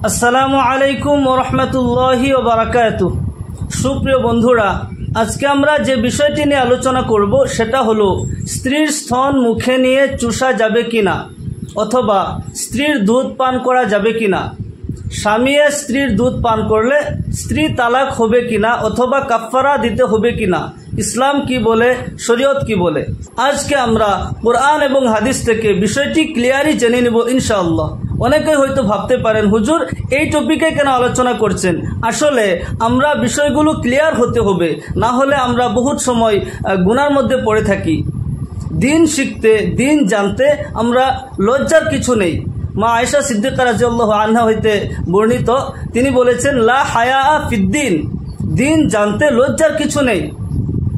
আসসালামু আলাইকুম ওয়া রাহমাতুল্লাহি ওয়া বারাকাতুহু। সুপ্রিয় বন্ধুরা, আজকে আমরা যে বিষয়টি নিয়ে আলোচনা করব সেটা হলো স্ত্রীর স্তন মুখে নিয়ে চুষা যাবে কিনা, অথবা স্ত্রীর দুধ পান করা যাবে কিনা, স্বামী স্ত্রীর দুধ পান করলে স্ত্রী তালাক হবে কিনা, অথবা কাফফারা দিতে হবে কিনা, ইসলাম কি বলে, শরীয়ত কি বলে। আজকে আমরা কোরআন এবং হাদিস থেকে বিষয়টি ক্লিয়ারলি জেনে নেব ইনশাআল্লাহ। অনেকেই হয়তো ভাবতে পারেন, হুজুর এই টপিকে কেন আলোচনা করছেন। আসলে আমরা বিষয়গুলো ক্লিয়ার হতে হবে, না হলে আমরা বহুত সময় গুনার মধ্যে পড়ে থাকি। দিন শিখতে, দিন জানতে আমরা লজ্জার কিছু নেই। মা আয়েশা সিদ্দিকা রাদিয়াল্লাহু আনহা হইতে বর্ণিত, তিনি বলেছেন, লা হায়া ফিদ্দিন, দিন জানতে লজ্জার কিছু নেই।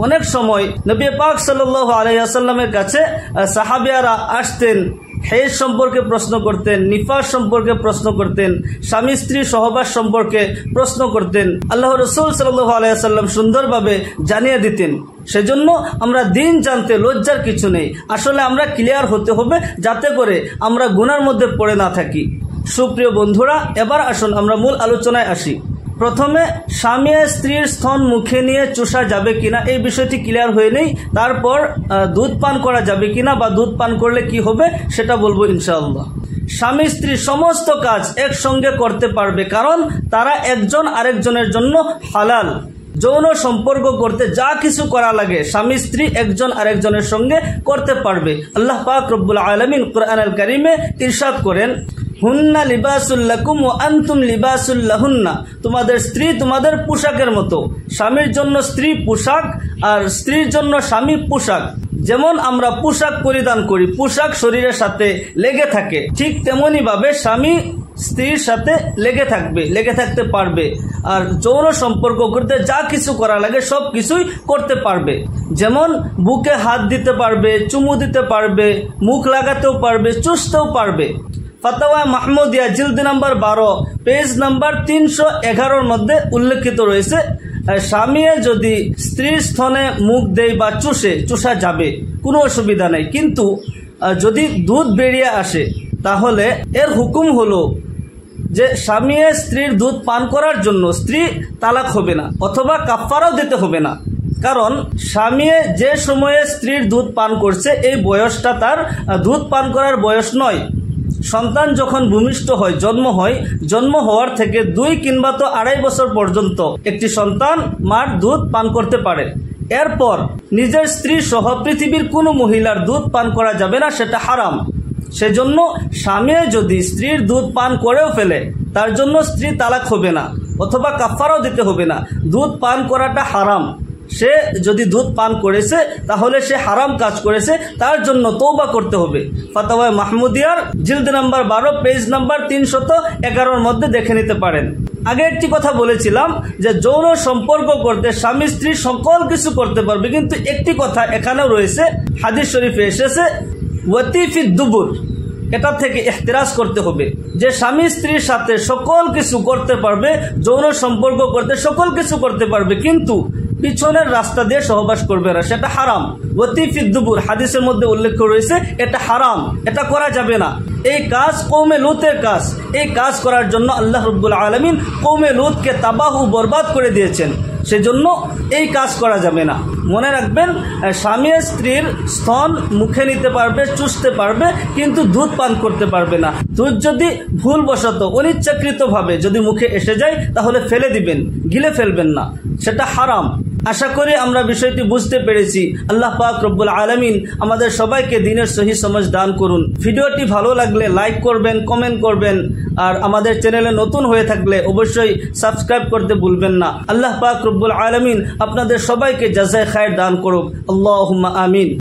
অনেক সময় নবী পাক সাল্লাল্লাহু আলাইহি ওয়াসাল্লামের কাছে সাহাবিয়ারা আসতেন, হেজ সম্পর্কে প্রশ্ন করতেন, নিফাস সম্পর্কে প্রশ্ন করতেন, স্বামী স্ত্রী সহবাস সম্পর্কে প্রশ্ন করতেন। আল্লাহ রাসূল সাল্লাল্লাহু আলাইহি ওয়াসাল্লাম সুন্দরভাবে জানিয়ে দিতেন। সেজন্য আমরা দিন জানতে লজ্জার কিছু নেই। আসলে আমরা ক্লিয়ার হতে হবে, যাতে করে আমরা গুনার মধ্যে পড়ে না থাকি। সুপ্রিয় বন্ধুরা, এবার আসুন আমরা মূল আলোচনায় আসি। প্রথমে স্বামী স্ত্রীর স্তন মুখে নিয়ে চুষা যাবে কিনা এই বিষয়টি ক্লিয়ার হয়ে নেই, তারপর দুধ পান করা যাবে কিনা বা দুধ পান করলে কি হবে সেটা বলবো ইনশাআল্লাহ। স্বামী স্ত্রী সমস্ত কাজ একসঙ্গে করতে পারবে, কারণ তারা একজন আরেকজনের জন্য হালাল। যৌন সম্পর্ক করতে যা কিছু করা লাগে স্বামী স্ত্রী একজন আরেকজনের সঙ্গে করতে পারবে। আল্লাহ পাক রব্বুল আলামিন কুরআনুল কারীমে ইরশাদ করেন, হুন্না লিবাসুল লাকুম ওয়া আনতুম লিবাসুল লাহুন্না, তোমাদের স্ত্রী তোমাদের পোশাকের মতো। স্বামীর জন্য স্ত্রী পোশাক আর স্ত্রীর জন্য স্বামী পোশাক। যেমন আমরা পোশাক পরিধান করি, পোশাক শরীরের সাথে লেগে থাকে, ঠিক তেমনি ভাবে স্বামী স্ত্রীর সাথে লেগে থাকতে পারবে। আর যৌন সম্পর্ক করতে যা কিছু করা লাগে সব কিছুই করতে পারবে। যেমন বুকে হাত দিতে পারবে, চুমু দিতে পারবে, মুখ লাগাতেও পারবে, চুষতেও পারবে। ফাতাওয়া মাহমুদিয়া জিলদ নাম্বার 12 পেজ নাম্বার 311 মধ্যে উল্লেখিত রয়েছে, স্বামী যদি স্ত্রীর স্তনে মুখ দেয় বা চুষা যাবে, কোনো অসুবিধা নেই। কিন্তু যদি দুধ বেরিয়ে আসে তাহলে এর হুকুম হলো যে স্বামী স্ত্রীর দুধ পান করার জন্য স্ত্রী তালাক হবে না, অথবা কাফফারাও দিতে হবে না। কারণ স্বামী যে সময়ে স্ত্রীর দুধ পান করছে এই বয়সটা তার দুধ পান করার বয়স নয়। সন্তান যখন ভূমিষ্ঠ হয়, জন্ম হওয়ার থেকে 2 কিংবা তো 2.5 বছর পর্যন্ত একটি সন্তান মার দুধ পান করতে পারে। এরপর নিজের স্ত্রী সহ পৃথিবীর কোনো মহিলার দুধ পান করা যাবে না, সেটা হারাম। সেজন্য স্বামী যদি স্ত্রীর দুধ পান করেও ফেলে তার জন্য স্ত্রী তালাক হবে না, অথবা কাফফারাও দিতে হবে না। দুধ পান করাটা হারাম। সে যদি দুধ পান করেছে তাহলে সে হারাম কাজ করেছে, তার জন্য তওবা করতে হবে। ফাতাওয়া মাহমুদিয়ার জিলদ নাম্বার 12 পেজ নাম্বার 311 মধ্যে দেখে নিতে পারেন। আগে একটি কথা বলেছিলাম যে যৌন সম্পর্ক করতে স্বামী স্ত্রী সকল কিছু করতে পারবে, কিন্তু একটি কথা এখানেও রয়েছে, হাদিস শরীফে এসেছে ওয়াতিফিদ দুবুর, এটা থেকে ইহতিরাজ করতে হবে যে স্বামী স্ত্রীর সাথে সকল কিছু করতে পারবে, যৌন সম্পর্ক করতে সকল কিছু করতে পারবে, কিন্তু পিছনের রাস্তা দিয়ে সহবাস করবে না, সেটা হারাম। ওয়াতিফিদ দুবুর হাদিসের মধ্যে উল্লেখ রয়েছে, এটা হারাম, এটা করা যাবে না। এই কাজ কওমে লূতের কাজ। এই কাজ করার জন্য আল্লাহ রাব্বুল আলামিন কওমে লূতকে তাবাহ বরবাদ করে দিয়েছেন। সেজন্য এই কাজ করা যাবে না। মনে রাখবেন, স্বামী স্ত্রীর স্তন মুখে নিতে পারবে, চুষতে পারবে, কিন্তু দুধ পান করতে পারবে না। দুধ যদি ভুলবশত অনিচ্ছাকৃতভাবে যদি মুখে এসে যায় তাহলে ফেলে দিবেন, গিলে ফেলবেন না, সেটা হারাম। আশা করি আমরা বিষয়টি বুঝতে পেরেছি। আল্লাহ পাক রব্বুল আলামিন আমাদের সবাইকে দ্বীনের সহি সমঝ দান করুন। ভিডিওটি ভালো লাগলে লাইক করবেন, কমেন্ট করবেন, আর আমাদের চ্যানেলে নতুন হয়ে থাকলে অবশ্যই সাবস্ক্রাইব করতে ভুলবেন না। আল্লাহ পাক রব্বুল আলামিন আপনাদের সবাইকে জাযায়ে খায়র দান করুক। আল্লাহুম্মা আমিন।